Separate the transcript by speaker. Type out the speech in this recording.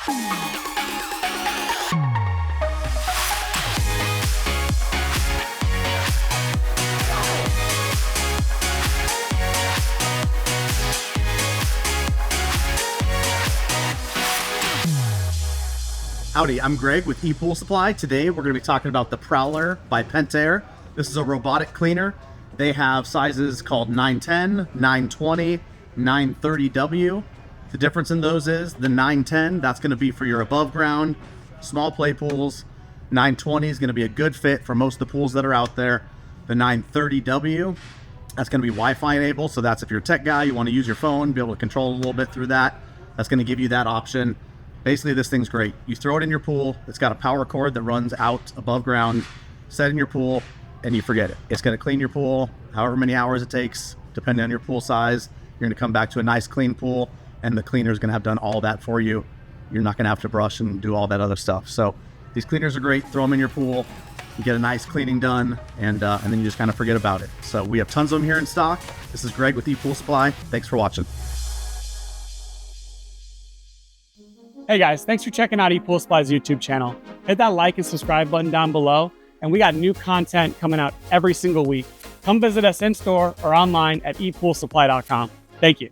Speaker 1: Howdy, I'm Greg with ePoolSupply. Today we're going to be talking about the Prowler by Pentair. This is a robotic cleaner. They have sizes called 910, 920, 930W. The difference in those is the 910, that's going to be for your above ground, small play pools. 920 is going to be a good fit for most of the pools that are out there. The 930W, that's going to be Wi-Fi enabled. So that's if you're a tech guy, you want to use your phone, be able to control a little bit through that. That's going to give you that option. Basically, this thing's great. You throw it in your pool. It's got a power cord that runs out above ground, set in your pool, and you forget it. It's going to clean your pool however many hours it takes, depending on your pool size. You're going to come back to a nice clean pool, and the cleaner is going to have done all that for you. You're not going to have to brush and do all that other stuff. So these cleaners are great. Throw them in your pool. You get a nice cleaning done, and then you just kind of forget about it. So we have tons of them here in stock. This is Greg with ePoolSupply. Thanks for watching.
Speaker 2: Hey guys, thanks for checking out ePoolSupply's YouTube channel. Hit that like and subscribe button down below, and we got new content coming out every single week. Come visit us in store or online at ePoolSupply.com. Thank you.